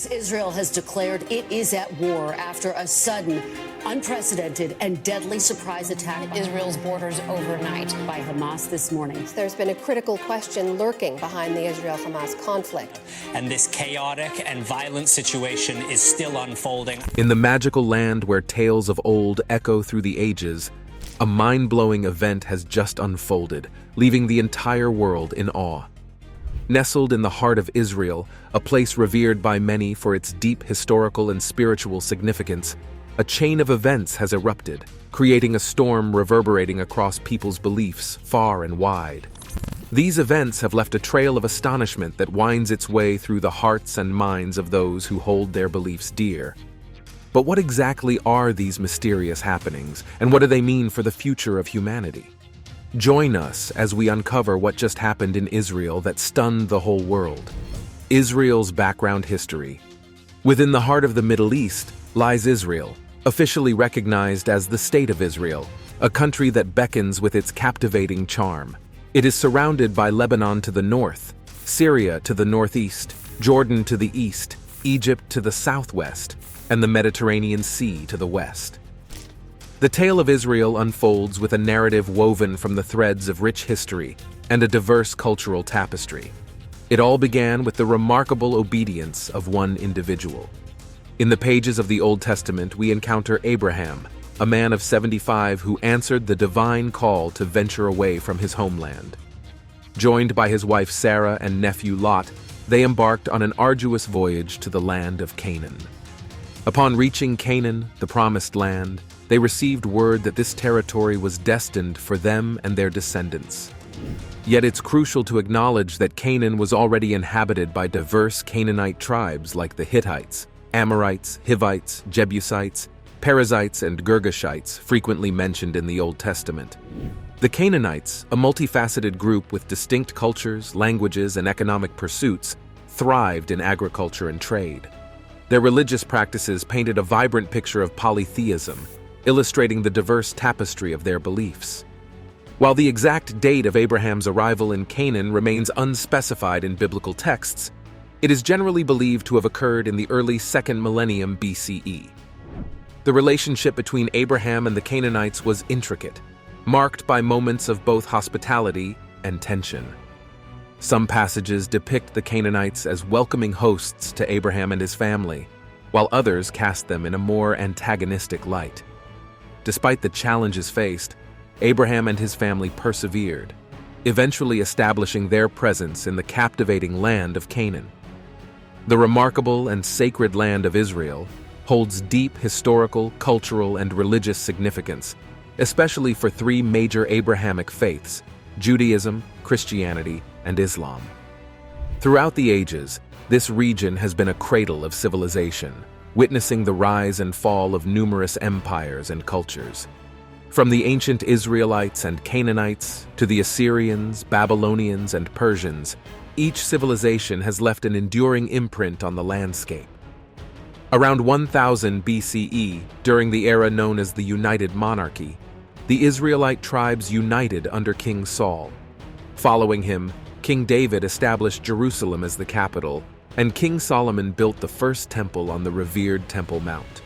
Israel has declared it is at war after a sudden, unprecedented, and deadly surprise attack on Israel's borders overnight by Hamas this morning. There's been a critical question lurking behind the Israel-Hamas conflict. And this chaotic and violent situation is still unfolding. In the magical land where tales of old echo through the ages, a mind-blowing event has just unfolded, leaving the entire world in awe. Nestled in the heart of Israel, a place revered by many for its deep historical and spiritual significance, a chain of events has erupted, creating a storm reverberating across people's beliefs far and wide. These events have left a trail of astonishment that winds its way through the hearts and minds of those who hold their beliefs dear. But what exactly are these mysterious happenings, and what do they mean for the future of humanity? Join us as we uncover what just happened in Israel that stunned the whole world. Israel's background history. Within the heart of the Middle East lies Israel, officially recognized as the State of Israel, a country that beckons with its captivating charm. It is surrounded by Lebanon to the north, Syria to the northeast, Jordan to the east, Egypt to the southwest, and the Mediterranean Sea to the west. The tale of Israel unfolds with a narrative woven from the threads of rich history and a diverse cultural tapestry. It all began with the remarkable obedience of one individual. In the pages of the Old Testament, we encounter Abraham, a man of 75 who answered the divine call to venture away from his homeland. Joined by his wife Sarah and nephew Lot, they embarked on an arduous voyage to the land of Canaan. Upon reaching Canaan, the promised land, they received word that this territory was destined for them and their descendants. Yet it's crucial to acknowledge that Canaan was already inhabited by diverse Canaanite tribes like the Hittites, Amorites, Hivites, Jebusites, Perizzites, and Girgashites, frequently mentioned in the Old Testament. The Canaanites, a multifaceted group with distinct cultures, languages, and economic pursuits, thrived in agriculture and trade. Their religious practices painted a vibrant picture of polytheism, illustrating the diverse tapestry of their beliefs. While the exact date of Abraham's arrival in Canaan remains unspecified in biblical texts, it is generally believed to have occurred in the early 2nd millennium BCE. The relationship between Abraham and the Canaanites was intricate, marked by moments of both hospitality and tension. Some passages depict the Canaanites as welcoming hosts to Abraham and his family, while others cast them in a more antagonistic light. Despite the challenges faced, Abraham and his family persevered, eventually establishing their presence in the captivating land of Canaan. The remarkable and sacred land of Israel holds deep historical, cultural, and religious significance, especially for three major Abrahamic faiths: Judaism, Christianity, and Islam. Throughout the ages, this region has been a cradle of civilization, witnessing the rise and fall of numerous empires and cultures. From the ancient Israelites and Canaanites to the Assyrians, Babylonians, and Persians, each civilization has left an enduring imprint on the landscape. Around 1000 BCE, during the era known as the United Monarchy, the Israelite tribes united under King Saul. Following him, King David established Jerusalem as the capital, and King Solomon built the first temple on the revered Temple Mount.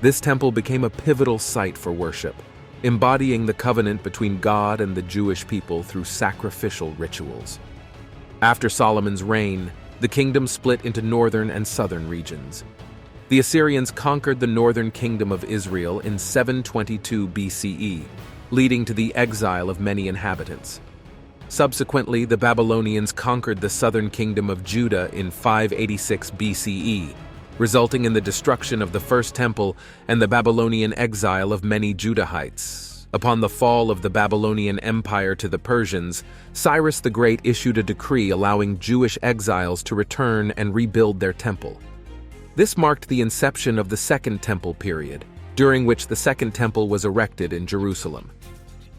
This temple became a pivotal site for worship, embodying the covenant between God and the Jewish people through sacrificial rituals. After Solomon's reign, the kingdom split into northern and southern regions. The Assyrians conquered the northern kingdom of Israel in 722 BCE, leading to the exile of many inhabitants. Subsequently, the Babylonians conquered the southern kingdom of Judah in 586 BCE, resulting in the destruction of the first temple and the Babylonian exile of many Judahites. Upon the fall of the Babylonian Empire to the Persians, Cyrus the Great issued a decree allowing Jewish exiles to return and rebuild their temple. This marked the inception of the Second Temple period, during which the Second Temple was erected in Jerusalem.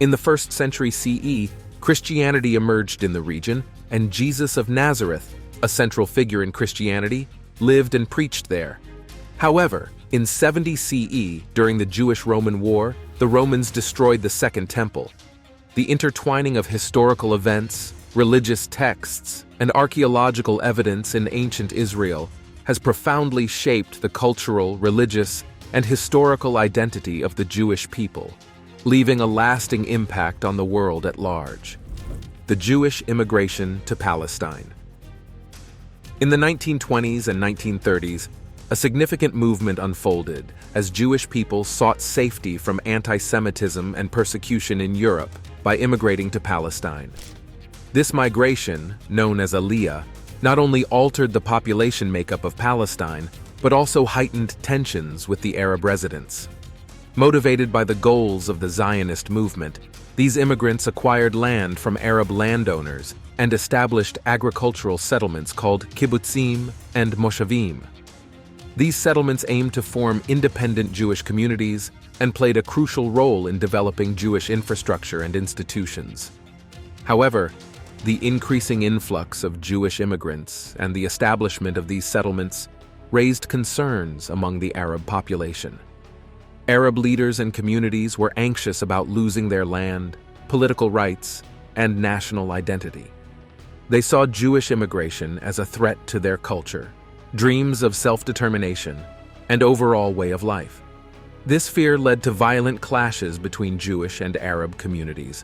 In the 1st century CE, Christianity emerged in the region, and Jesus of Nazareth, a central figure in Christianity, lived and preached there. However, in 70 CE, during the Jewish-Roman War, the Romans destroyed the Second Temple. The intertwining of historical events, religious texts, and archaeological evidence in ancient Israel has profoundly shaped the cultural, religious, and historical identity of the Jewish people, leaving a lasting impact on the world at large. The Jewish immigration to Palestine. In the 1920s and 1930s, a significant movement unfolded as Jewish people sought safety from anti-Semitism and persecution in Europe by immigrating to Palestine. This migration, known as Aliyah, not only altered the population makeup of Palestine, but also heightened tensions with the Arab residents. Motivated by the goals of the Zionist movement, these immigrants acquired land from Arab landowners and established agricultural settlements called kibbutzim and moshavim. These settlements aimed to form independent Jewish communities and played a crucial role in developing Jewish infrastructure and institutions. However, the increasing influx of Jewish immigrants and the establishment of these settlements raised concerns among the Arab population. Arab leaders and communities were anxious about losing their land, political rights, and national identity. They saw Jewish immigration as a threat to their culture, dreams of self-determination, and overall way of life. This fear led to violent clashes between Jewish and Arab communities.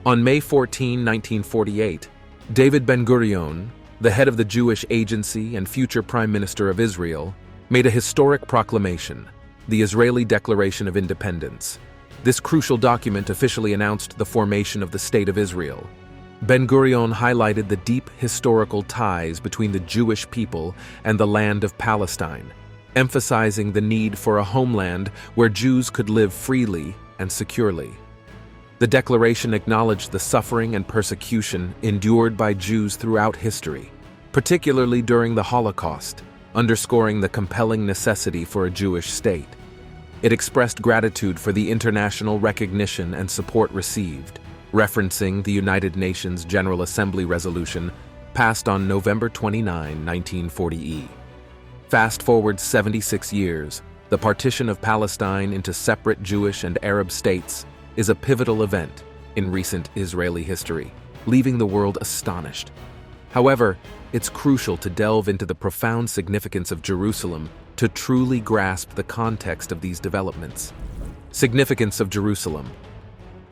On May 14, 1948, David Ben-Gurion, the head of the Jewish Agency and future Prime Minister of Israel, made a historic proclamation, the Israeli Declaration of Independence. This crucial document officially announced the formation of the State of Israel. Ben-Gurion highlighted the deep historical ties between the Jewish people and the land of Palestine, emphasizing the need for a homeland where Jews could live freely and securely. The declaration acknowledged the suffering and persecution endured by Jews throughout history, particularly during the Holocaust, underscoring the compelling necessity for a Jewish state. It expressed gratitude for the international recognition and support received, referencing the United Nations General Assembly resolution passed on November 29, 1940. Fast forward 76 years, the partition of Palestine into separate Jewish and Arab states is a pivotal event in recent Israeli history, leaving the world astonished. However, it's crucial to delve into the profound significance of Jerusalem to truly grasp the context of these developments. Significance of Jerusalem.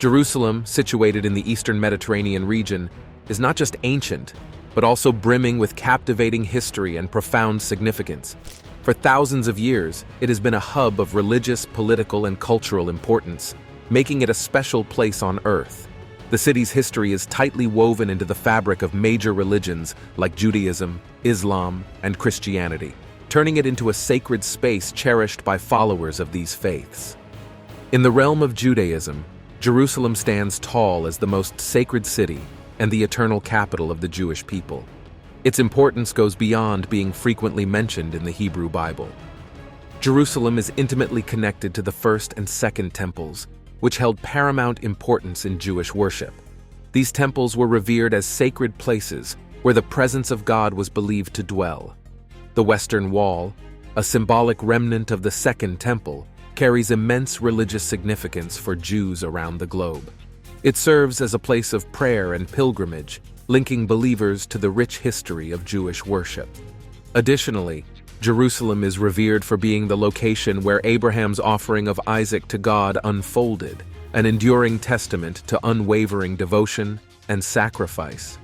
Jerusalem, situated in the eastern Mediterranean region, is not just ancient, but also brimming with captivating history and profound significance. For thousands of years, it has been a hub of religious, political, and cultural importance, making it a special place on earth. The city's history is tightly woven into the fabric of major religions like Judaism, Islam, and Christianity, turning it into a sacred space cherished by followers of these faiths. In the realm of Judaism, Jerusalem stands tall as the most sacred city and the eternal capital of the Jewish people. Its importance goes beyond being frequently mentioned in the Hebrew Bible. Jerusalem is intimately connected to the first and second temples, which held paramount importance in Jewish worship. These temples were revered as sacred places where the presence of God was believed to dwell. The Western Wall, a symbolic remnant of the Second Temple, carries immense religious significance for Jews around the globe. It serves as a place of prayer and pilgrimage, linking believers to the rich history of Jewish worship. Additionally, Jerusalem is revered for being the location where Abraham's offering of Isaac to God unfolded, an enduring testament to unwavering devotion and sacrifice.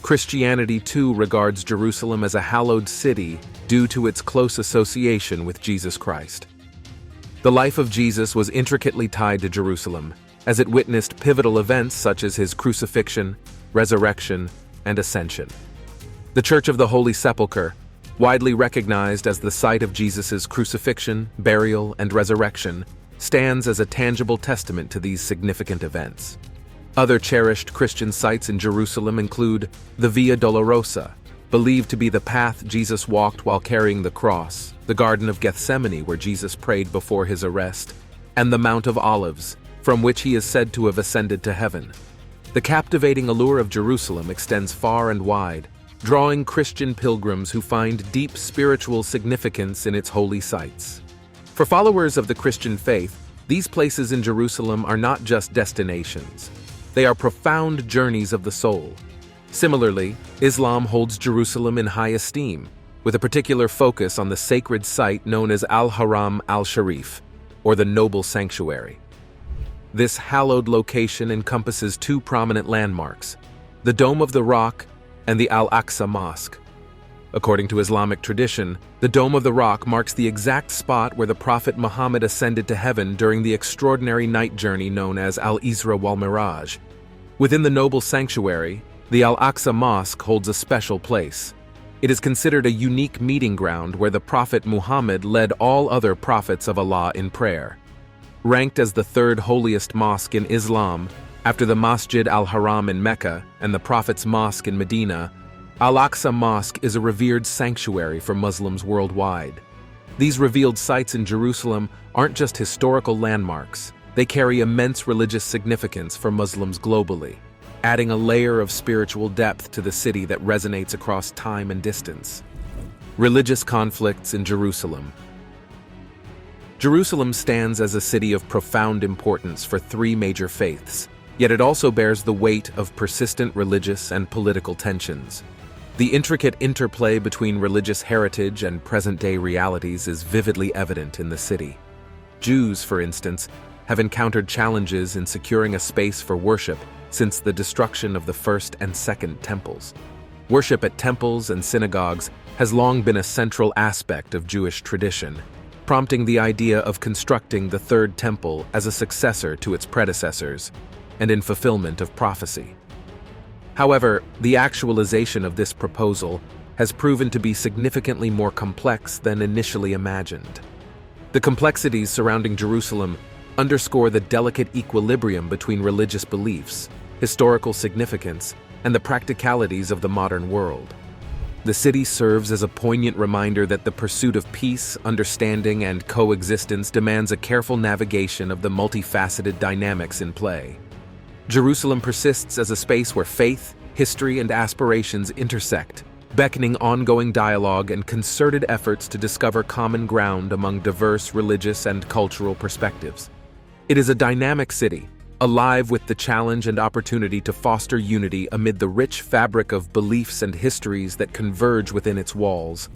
Christianity, too, regards Jerusalem as a hallowed city due to its close association with Jesus Christ. The life of Jesus was intricately tied to Jerusalem, as it witnessed pivotal events such as his crucifixion, resurrection, and ascension. The Church of the Holy Sepulchre, widely recognized as the site of Jesus' crucifixion, burial, and resurrection, stands as a tangible testament to these significant events. Other cherished Christian sites in Jerusalem include the Via Dolorosa, believed to be the path Jesus walked while carrying the cross, the Garden of Gethsemane where Jesus prayed before his arrest, and the Mount of Olives, from which he is said to have ascended to heaven. The captivating allure of Jerusalem extends far and wide, drawing Christian pilgrims who find deep spiritual significance in its holy sites. For followers of the Christian faith, these places in Jerusalem are not just destinations. They are profound journeys of the soul. Similarly, Islam holds Jerusalem in high esteem, with a particular focus on the sacred site known as Al-Haram al-Sharif, or the Noble Sanctuary. This hallowed location encompasses two prominent landmarks, the Dome of the Rock and the Al-Aqsa Mosque. According to Islamic tradition, the Dome of the Rock marks the exact spot where the Prophet Muhammad ascended to heaven during the extraordinary night journey known as Al-Isra wal-Miraj. Within the Noble Sanctuary, the Al-Aqsa Mosque holds a special place. It is considered a unique meeting ground where the Prophet Muhammad led all other prophets of Allah in prayer. Ranked as the third holiest mosque in Islam, after the Masjid al-Haram in Mecca and the Prophet's Mosque in Medina, Al-Aqsa Mosque is a revered sanctuary for Muslims worldwide. These revealed sites in Jerusalem aren't just historical landmarks, they carry immense religious significance for Muslims globally, adding a layer of spiritual depth to the city that resonates across time and distance. Religious conflicts in Jerusalem. Jerusalem stands as a city of profound importance for three major faiths, yet it also bears the weight of persistent religious and political tensions. The intricate interplay between religious heritage and present-day realities is vividly evident in the city. Jews, for instance, have encountered challenges in securing a space for worship since the destruction of the First and Second Temples. Worship at temples and synagogues has long been a central aspect of Jewish tradition, prompting the idea of constructing the Third Temple as a successor to its predecessors, and in fulfillment of prophecy. However, the actualization of this proposal has proven to be significantly more complex than initially imagined. The complexities surrounding Jerusalem underscore the delicate equilibrium between religious beliefs, historical significance, and the practicalities of the modern world. The city serves as a poignant reminder that the pursuit of peace, understanding, and coexistence demands a careful navigation of the multifaceted dynamics in play. Jerusalem persists as a space where faith, history, and aspirations intersect, beckoning ongoing dialogue and concerted efforts to discover common ground among diverse religious and cultural perspectives. It is a dynamic city, alive with the challenge and opportunity to foster unity amid the rich fabric of beliefs and histories that converge within its walls.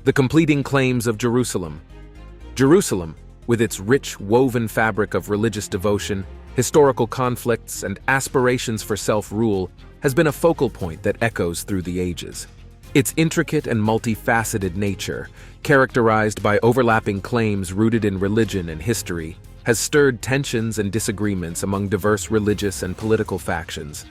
The completing claims of Jerusalem. Jerusalem, with its rich woven fabric of religious devotion, historical conflicts, and aspirations for self-rule, has been a focal point that echoes through the ages. Its intricate and multifaceted nature, characterized by overlapping claims rooted in religion and history, has stirred tensions and disagreements among diverse religious and political factions.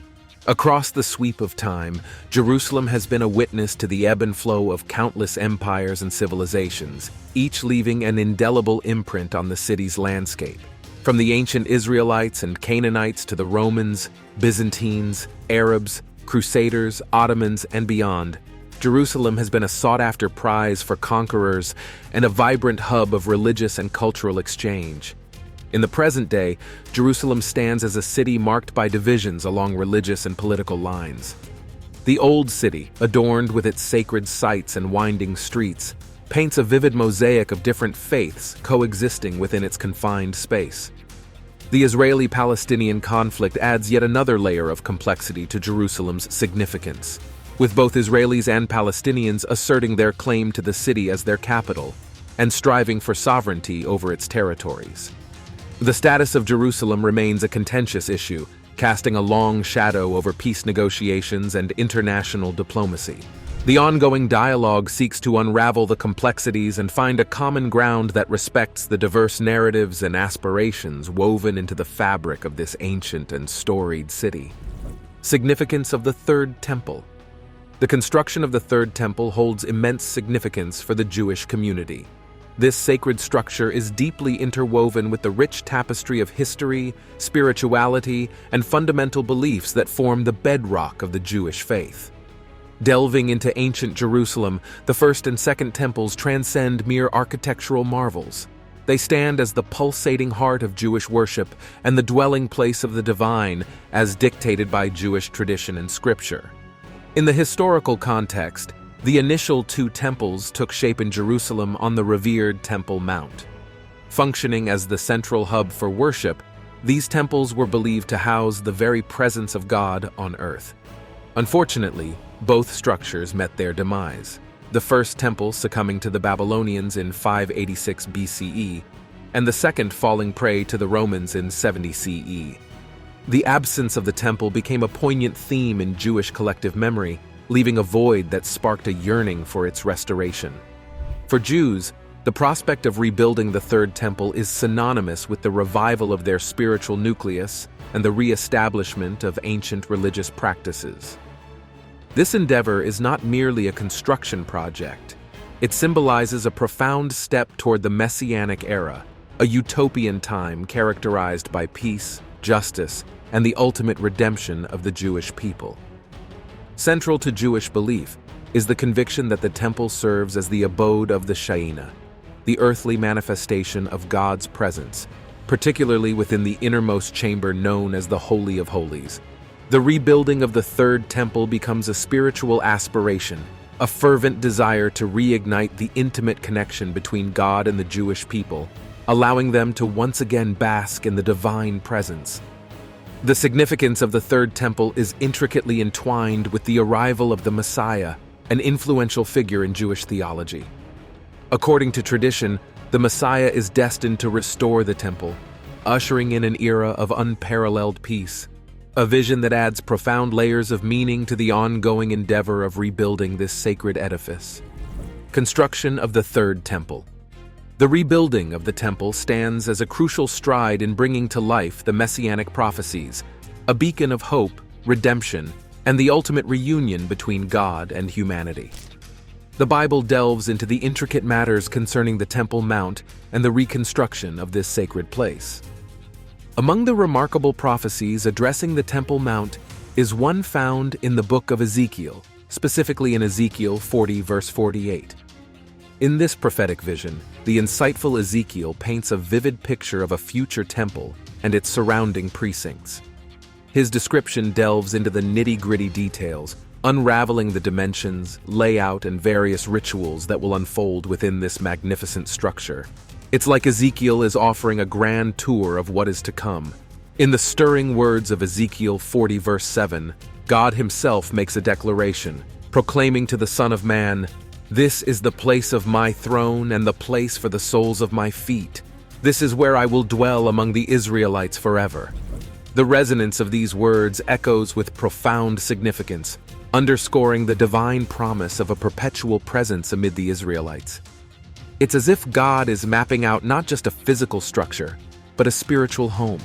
Across the sweep of time, Jerusalem has been a witness to the ebb and flow of countless empires and civilizations, each leaving an indelible imprint on the city's landscape. From the ancient Israelites and Canaanites to the Romans, Byzantines, Arabs, Crusaders, Ottomans, and beyond, Jerusalem has been a sought-after prize for conquerors and a vibrant hub of religious and cultural exchange. In the present day, Jerusalem stands as a city marked by divisions along religious and political lines. The Old City, adorned with its sacred sites and winding streets, paints a vivid mosaic of different faiths coexisting within its confined space. The Israeli-Palestinian conflict adds yet another layer of complexity to Jerusalem's significance, with both Israelis and Palestinians asserting their claim to the city as their capital and striving for sovereignty over its territories. The status of Jerusalem remains a contentious issue, casting a long shadow over peace negotiations and international diplomacy. The ongoing dialogue seeks to unravel the complexities and find a common ground that respects the diverse narratives and aspirations woven into the fabric of this ancient and storied city. Significance of the Third Temple. The construction of the Third Temple holds immense significance for the Jewish community. This sacred structure is deeply interwoven with the rich tapestry of history, spirituality, and fundamental beliefs that form the bedrock of the Jewish faith. Delving into ancient Jerusalem, the First and Second Temples transcend mere architectural marvels. They stand as the pulsating heart of Jewish worship and the dwelling place of the divine, as dictated by Jewish tradition and scripture. In the historical context, the initial two temples took shape in Jerusalem on the revered Temple Mount. Functioning as the central hub for worship, these temples were believed to house the very presence of God on earth. Unfortunately, both structures met their demise. the first temple succumbing to the Babylonians in 586 BCE, and the second falling prey to the Romans in 70 CE. The absence of the temple became a poignant theme in Jewish collective memory, leaving a void that sparked a yearning for its restoration. For Jews, the prospect of rebuilding the Third Temple is synonymous with the revival of their spiritual nucleus and the re-establishment of ancient religious practices. This endeavor is not merely a construction project. It symbolizes a profound step toward the Messianic era, a utopian time characterized by peace, justice, and the ultimate redemption of the Jewish people. Central to Jewish belief is the conviction that the temple serves as the abode of the Shekinah, the earthly manifestation of God's presence, particularly within the innermost chamber known as the Holy of Holies. The rebuilding of the Third Temple becomes a spiritual aspiration, a fervent desire to reignite the intimate connection between God and the Jewish people, allowing them to once again bask in the divine presence. The significance of the Third Temple is intricately entwined with the arrival of the Messiah, an influential figure in Jewish theology. According to tradition, the Messiah is destined to restore the temple, ushering in an era of unparalleled peace, a vision that adds profound layers of meaning to the ongoing endeavor of rebuilding this sacred edifice. Construction of the Third Temple. The rebuilding of the temple stands as a crucial stride in bringing to life the messianic prophecies, a beacon of hope, redemption, and the ultimate reunion between God and humanity. The Bible delves into the intricate matters concerning the Temple Mount and the reconstruction of this sacred place. Among the remarkable prophecies addressing the Temple Mount is one found in the book of Ezekiel, specifically in Ezekiel 40 verse 48. In this prophetic vision, the insightful Ezekiel paints a vivid picture of a future temple and its surrounding precincts. His description delves into the nitty-gritty details, unraveling the dimensions, layout, and various rituals that will unfold within this magnificent structure. It's like Ezekiel is offering a grand tour of what is to come. In the stirring words of Ezekiel 40 verse 7, God himself makes a declaration, proclaiming to the Son of Man, "This is the place of my throne and the place for the soles of my feet. This is where I will dwell among the Israelites forever." The resonance of these words echoes with profound significance, underscoring the divine promise of a perpetual presence amid the Israelites. It's as if God is mapping out not just a physical structure, but a spiritual home,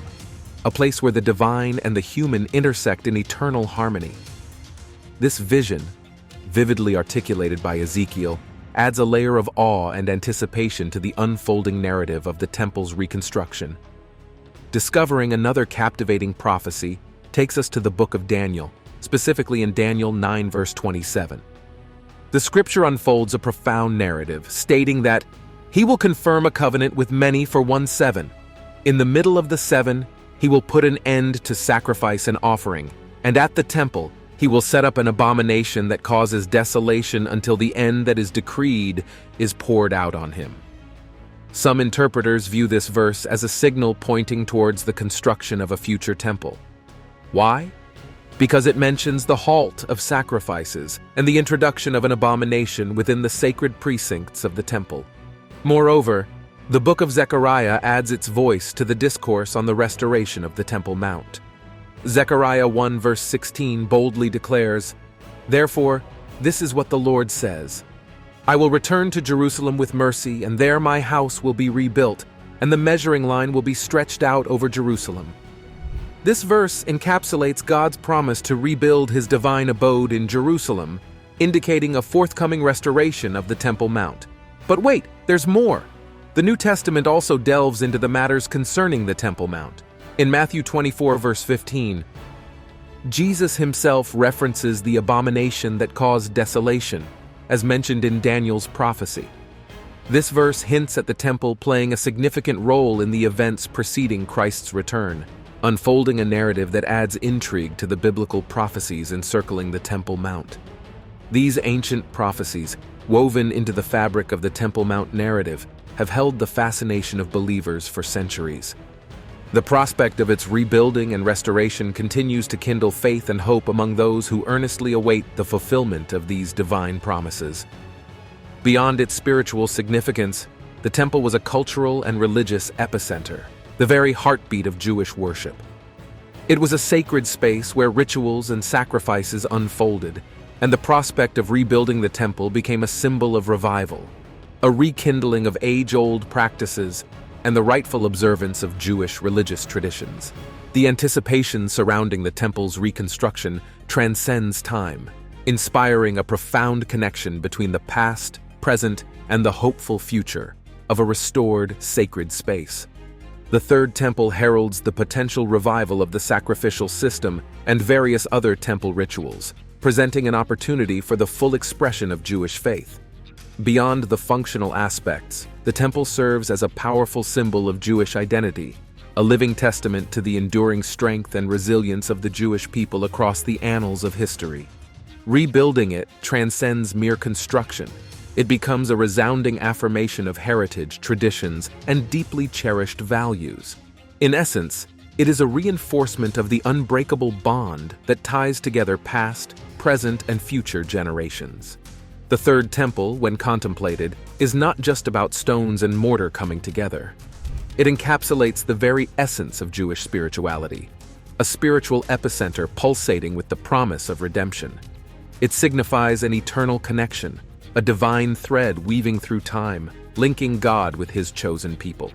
a place where the divine and the human intersect in eternal harmony. This vision, vividly articulated by Ezekiel, adds a layer of awe and anticipation to the unfolding narrative of the temple's reconstruction. Discovering another captivating prophecy takes us to the book of Daniel, specifically in Daniel 9 verse 27. The scripture unfolds a profound narrative, stating that he will confirm a covenant with many for 1 7. In the middle of the 7, he will put an end to sacrifice and offering, and at the temple, he will set up an abomination that causes desolation until the end that is decreed is poured out on him. Some interpreters view this verse as a signal pointing towards the construction of a future temple. Why? Because it mentions the halt of sacrifices and the introduction of an abomination within the sacred precincts of the temple. Moreover, the book of Zechariah adds its voice to the discourse on the restoration of the Temple Mount. Zechariah 1 verse 16 boldly declares, "Therefore, this is what the Lord says, I will return to Jerusalem with mercy, and there my house will be rebuilt, and the measuring line will be stretched out over Jerusalem." This verse encapsulates God's promise to rebuild his divine abode in Jerusalem, indicating a forthcoming restoration of the Temple Mount. But wait, there's more. The New Testament also delves into the matters concerning the Temple Mount. In Matthew 24 verse 15, Jesus himself references the abomination that caused desolation, as mentioned in Daniel's prophecy. This verse hints at the temple playing a significant role in the events preceding Christ's return, unfolding a narrative that adds intrigue to the biblical prophecies encircling the Temple Mount. These ancient prophecies, woven into the fabric of the Temple Mount narrative, have held the fascination of believers for centuries. The prospect of its rebuilding and restoration continues to kindle faith and hope among those who earnestly await the fulfillment of these divine promises. Beyond its spiritual significance, the temple was a cultural and religious epicenter, the very heartbeat of Jewish worship. It was a sacred space where rituals and sacrifices unfolded, and the prospect of rebuilding the temple became a symbol of revival, a rekindling of age-old practices and the rightful observance of Jewish religious traditions. The anticipation surrounding the temple's reconstruction transcends time, inspiring a profound connection between the past, present, and the hopeful future of a restored, sacred space. The Third Temple heralds the potential revival of the sacrificial system and various other temple rituals, presenting an opportunity for the full expression of Jewish faith. Beyond the functional aspects, the temple serves as a powerful symbol of Jewish identity, a living testament to the enduring strength and resilience of the Jewish people across the annals of history. Rebuilding it transcends mere construction. It becomes a resounding affirmation of heritage, traditions, and deeply cherished values. In essence, it is a reinforcement of the unbreakable bond that ties together past, present, and future generations. The Third Temple, when contemplated, is not just about stones and mortar coming together. It encapsulates the very essence of Jewish spirituality, a spiritual epicenter pulsating with the promise of redemption. It signifies an eternal connection, a divine thread weaving through time, linking God with His chosen people.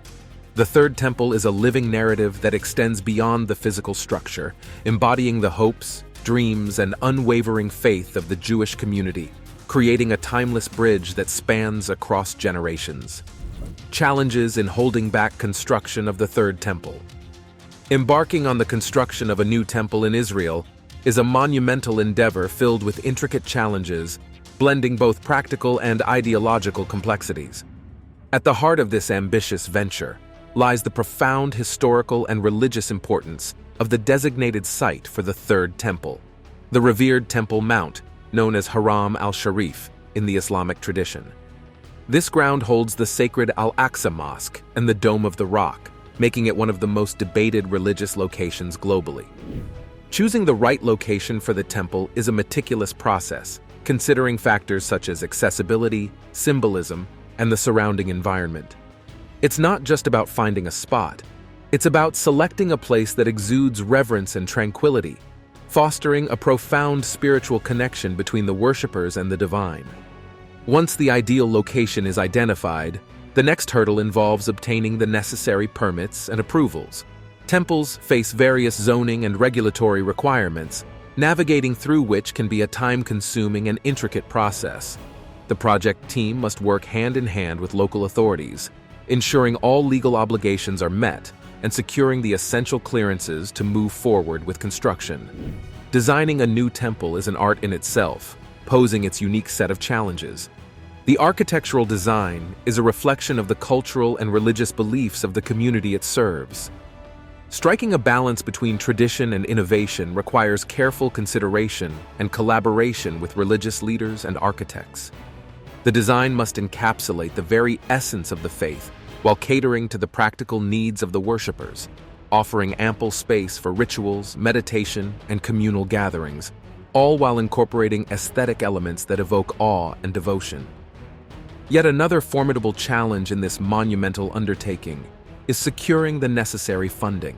The Third Temple is a living narrative that extends beyond the physical structure, embodying the hopes, dreams, and unwavering faith of the Jewish community, creating a timeless bridge that spans across generations. Challenges in holding back construction of the Third Temple. Embarking on the construction of a new temple in Israel is a monumental endeavor filled with intricate challenges, blending both practical and ideological complexities. At the heart of this ambitious venture lies the profound historical and religious importance of the designated site for the Third Temple, the revered Temple Mount, known as Haram al-Sharif in the Islamic tradition. This ground holds the sacred Al-Aqsa Mosque and the Dome of the Rock, making it one of the most debated religious locations globally. Choosing the right location for the temple is a meticulous process, considering factors such as accessibility, symbolism, and the surrounding environment. It's not just about finding a spot. It's about selecting a place that exudes reverence and tranquility, fostering a profound spiritual connection between the worshippers and the divine. Once the ideal location is identified, the next hurdle involves obtaining the necessary permits and approvals. Temples face various zoning and regulatory requirements, navigating through which can be a time-consuming and intricate process. The project team must work hand-in-hand with local authorities, ensuring all legal obligations are met and securing the essential clearances to move forward with construction. Designing a new temple is an art in itself, posing its unique set of challenges. The architectural design is a reflection of the cultural and religious beliefs of the community it serves. Striking a balance between tradition and innovation requires careful consideration and collaboration with religious leaders and architects. The design must encapsulate the very essence of the faith while catering to the practical needs of the worshippers, offering ample space for rituals, meditation, and communal gatherings, all while incorporating aesthetic elements that evoke awe and devotion. Yet another formidable challenge in this monumental undertaking is securing the necessary funding.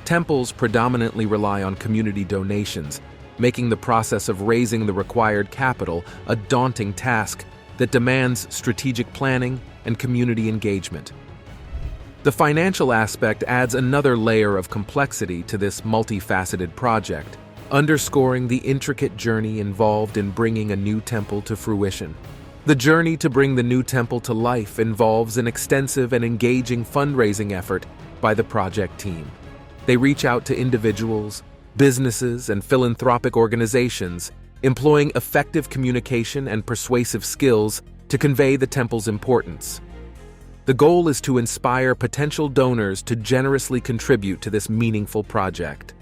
Temples predominantly rely on community donations, making the process of raising the required capital a daunting task that demands strategic planning and community engagement. The financial aspect adds another layer of complexity to this multifaceted project, underscoring the intricate journey involved in bringing a new temple to fruition. The journey to bring the new temple to life involves an extensive and engaging fundraising effort by the project team. They reach out to individuals, businesses, and philanthropic organizations, employing effective communication and persuasive skills to convey the temple's importance. The goal is to inspire potential donors to generously contribute to this meaningful project.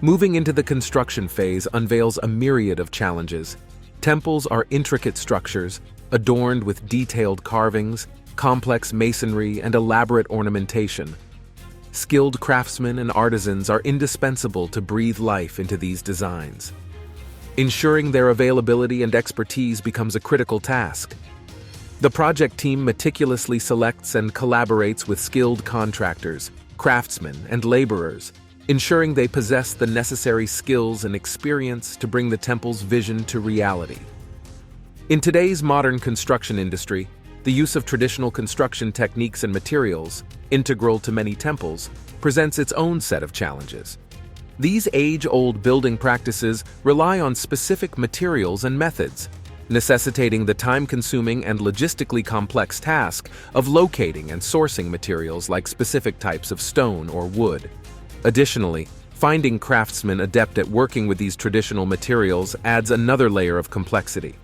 Moving into the construction phase unveils a myriad of challenges. Temples are intricate structures, adorned with detailed carvings, complex masonry, and elaborate ornamentation. Skilled craftsmen and artisans are indispensable to breathe life into these designs. Ensuring their availability and expertise becomes a critical task. The project team meticulously selects and collaborates with skilled contractors, craftsmen, and laborers, ensuring they possess the necessary skills and experience to bring the temple's vision to reality. In today's modern construction industry, the use of traditional construction techniques and materials, integral to many temples, presents its own set of challenges. These age-old building practices rely on specific materials and methods, necessitating the time-consuming and logistically complex task of locating and sourcing materials like specific types of stone or wood. Additionally, finding craftsmen adept at working with these traditional materials adds another layer of complexity.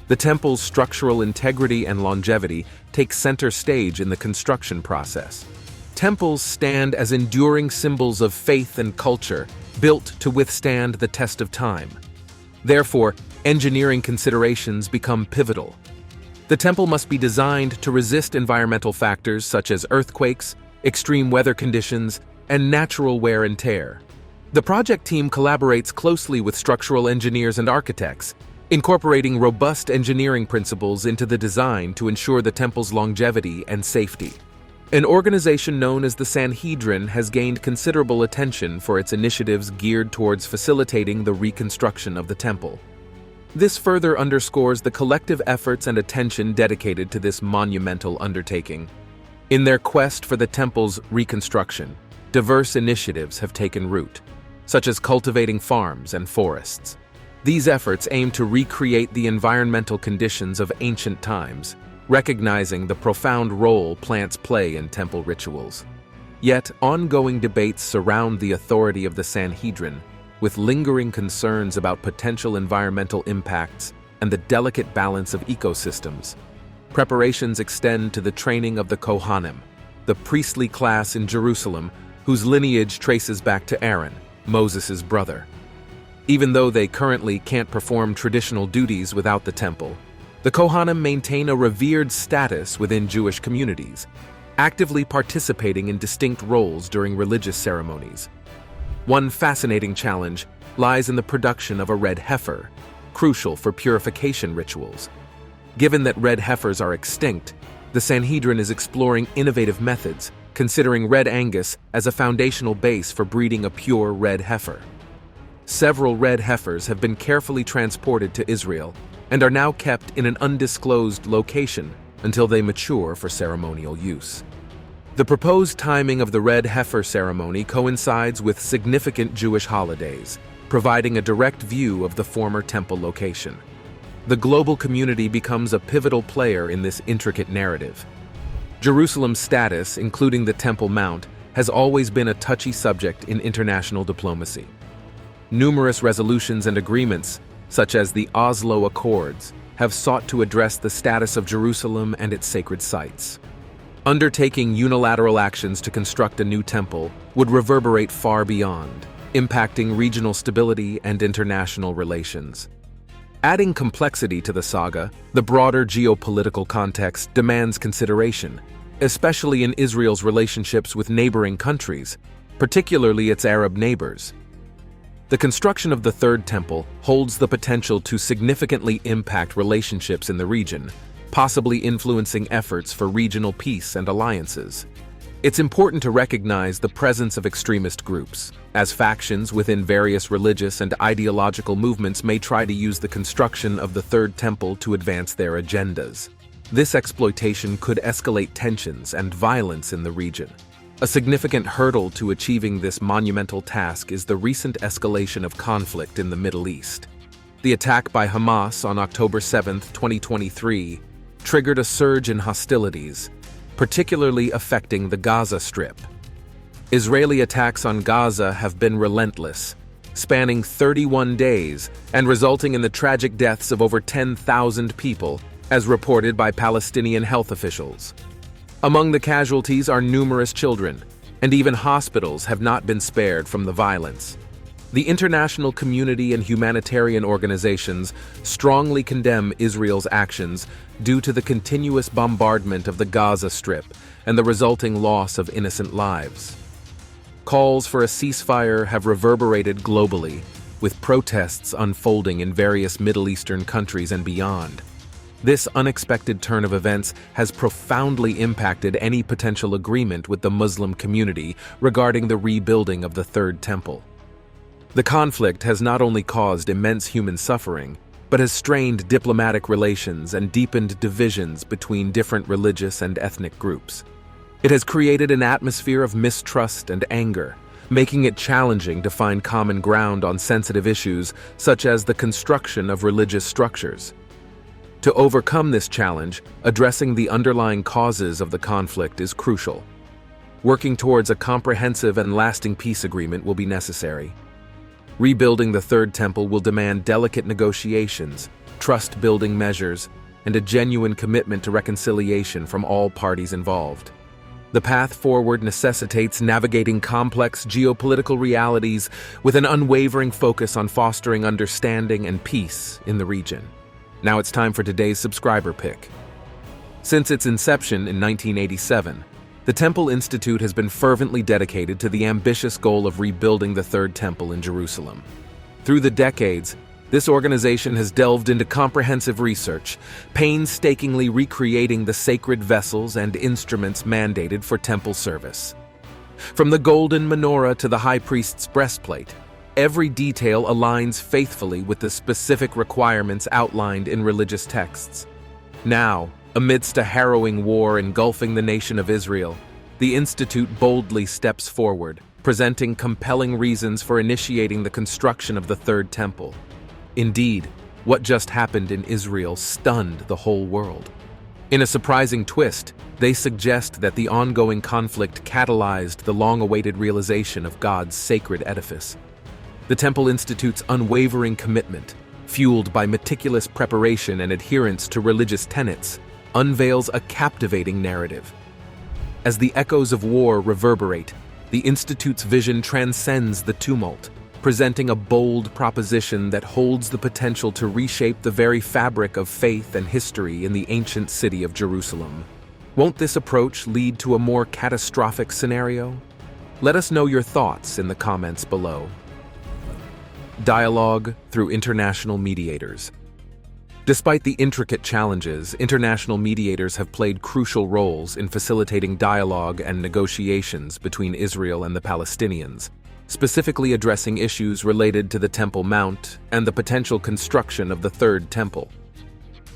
The temple's structural integrity and longevity take center stage in the construction process. Temples stand as enduring symbols of faith and culture, built to withstand the test of time. Therefore, engineering considerations become pivotal. The temple must be designed to resist environmental factors such as earthquakes, extreme weather conditions, and natural wear and tear. The project team collaborates closely with structural engineers and architects, incorporating robust engineering principles into the design to ensure the temple's longevity and safety. An organization known as the Sanhedrin has gained considerable attention for its initiatives geared towards facilitating the reconstruction of the temple. This further underscores the collective efforts and attention dedicated to this monumental undertaking. In their quest for the temple's reconstruction, diverse initiatives have taken root, such as cultivating farms and forests. These efforts aim to recreate the environmental conditions of ancient times, recognizing the profound role plants play in temple rituals. Yet, ongoing debates surround the authority of the Sanhedrin, with lingering concerns about potential environmental impacts and the delicate balance of ecosystems. Preparations extend to the training of the Kohanim, the priestly class in Jerusalem whose lineage traces back to Aaron, Moses' brother. Even though they currently can't perform traditional duties without the temple, the Kohanim maintain a revered status within Jewish communities, actively participating in distinct roles during religious ceremonies. One fascinating challenge lies in the production of a red heifer, crucial for purification rituals. Given that red heifers are extinct, the Sanhedrin is exploring innovative methods, considering red Angus as a foundational base for breeding a pure red heifer. Several red heifers have been carefully transported to Israel and are now kept in an undisclosed location until they mature for ceremonial use. The proposed timing of the red heifer ceremony coincides with significant Jewish holidays, providing a direct view of the former temple location. The global community becomes a pivotal player in this intricate narrative. Jerusalem's status, including the Temple Mount, has always been a touchy subject in international diplomacy. Numerous resolutions and agreements, such as the Oslo Accords, have sought to address the status of Jerusalem and its sacred sites. Undertaking unilateral actions to construct a new temple would reverberate far beyond, impacting regional stability and international relations. Adding complexity to the saga, the broader geopolitical context demands consideration, especially in Israel's relationships with neighboring countries, particularly its Arab neighbors. The construction of the Third Temple holds the potential to significantly impact relationships in the region, possibly influencing efforts for regional peace and alliances. It's important to recognize the presence of extremist groups, as factions within various religious and ideological movements may try to use the construction of the Third Temple to advance their agendas. This exploitation could escalate tensions and violence in the region. A significant hurdle to achieving this monumental task is the recent escalation of conflict in the Middle East. The attack by Hamas on October 7, 2023, triggered a surge in hostilities, particularly affecting the Gaza Strip. Israeli attacks on Gaza have been relentless, spanning 31 days and resulting in the tragic deaths of over 10,000 people, as reported by Palestinian health officials. Among the casualties are numerous children, and even hospitals have not been spared from the violence. The international community and humanitarian organizations strongly condemn Israel's actions due to the continuous bombardment of the Gaza Strip and the resulting loss of innocent lives. Calls for a ceasefire have reverberated globally, with protests unfolding in various Middle Eastern countries and beyond. This unexpected turn of events has profoundly impacted any potential agreement with the Muslim community regarding the rebuilding of the Third Temple. The conflict has not only caused immense human suffering, but has strained diplomatic relations and deepened divisions between different religious and ethnic groups. It has created an atmosphere of mistrust and anger, making it challenging to find common ground on sensitive issues such as the construction of religious structures. To overcome this challenge, addressing the underlying causes of the conflict is crucial. Working towards a comprehensive and lasting peace agreement will be necessary. Rebuilding the Third Temple will demand delicate negotiations, trust-building measures, and a genuine commitment to reconciliation from all parties involved. The path forward necessitates navigating complex geopolitical realities with an unwavering focus on fostering understanding and peace in the region. Now it's time for today's subscriber pick. Since its inception in 1987, the Temple Institute has been fervently dedicated to the ambitious goal of rebuilding the Third Temple in Jerusalem. Through the decades, this organization has delved into comprehensive research, painstakingly recreating the sacred vessels and instruments mandated for temple service. From the golden menorah to the high priest's breastplate, every detail aligns faithfully with the specific requirements outlined in religious texts. Now, amidst a harrowing war engulfing the nation of Israel, the Institute boldly steps forward, presenting compelling reasons for initiating the construction of the Third Temple. Indeed, what just happened in Israel stunned the whole world. In a surprising twist, they suggest that the ongoing conflict catalyzed the long-awaited realization of God's sacred edifice. The Temple Institute's unwavering commitment, fueled by meticulous preparation and adherence to religious tenets, unveils a captivating narrative. As the echoes of war reverberate, the Institute's vision transcends the tumult, presenting a bold proposition that holds the potential to reshape the very fabric of faith and history in the ancient city of Jerusalem. Won't this approach lead to a more catastrophic scenario? Let us know your thoughts in the comments below. Dialogue through international mediators. Despite the intricate challenges, international mediators have played crucial roles in facilitating dialogue and negotiations between Israel and the Palestinians, specifically addressing issues related to the Temple Mount and the potential construction of the Third Temple.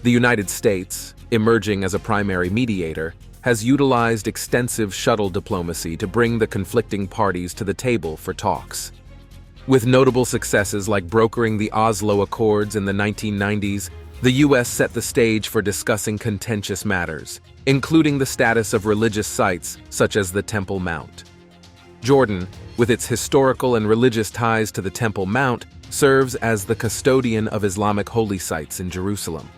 The United States, emerging as a primary mediator, has utilized extensive shuttle diplomacy to bring the conflicting parties to the table for talks. With notable successes like brokering the Oslo Accords in the 1990s, the U.S. set the stage for discussing contentious matters, including the status of religious sites such as the Temple Mount. Jordan, with its historical and religious ties to the Temple Mount, serves as the custodian of Islamic holy sites in Jerusalem.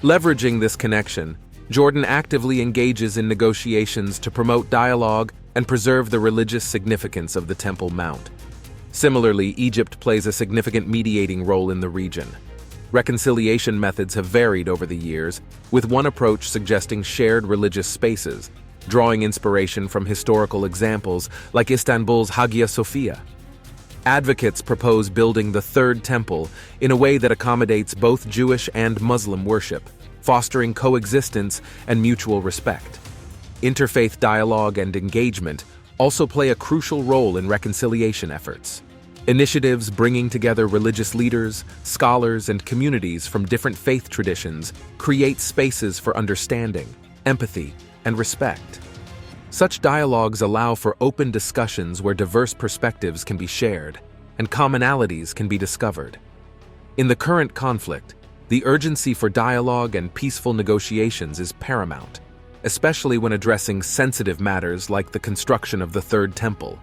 Leveraging this connection, Jordan actively engages in negotiations to promote dialogue and preserve the religious significance of the Temple Mount. Similarly, Egypt plays a significant mediating role in the region. Reconciliation methods have varied over the years, with one approach suggesting shared religious spaces, drawing inspiration from historical examples like Istanbul's Hagia Sophia. Advocates propose building the Third Temple in a way that accommodates both Jewish and Muslim worship, fostering coexistence and mutual respect. Interfaith dialogue and engagement also play a crucial role in reconciliation efforts. Initiatives bringing together religious leaders, scholars, and communities from different faith traditions create spaces for understanding, empathy, and respect. Such dialogues allow for open discussions where diverse perspectives can be shared and commonalities can be discovered. In the current conflict, the urgency for dialogue and peaceful negotiations is paramount, especially when addressing sensitive matters like the construction of the Third Temple.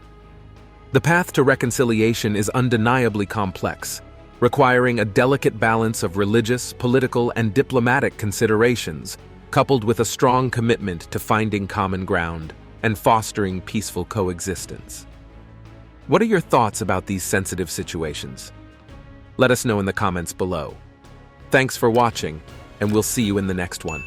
The path to reconciliation is undeniably complex, requiring a delicate balance of religious, political, and diplomatic considerations, coupled with a strong commitment to finding common ground and fostering peaceful coexistence. What are your thoughts about these sensitive situations? Let us know in the comments below. Thanks for watching, and we'll see you in the next one.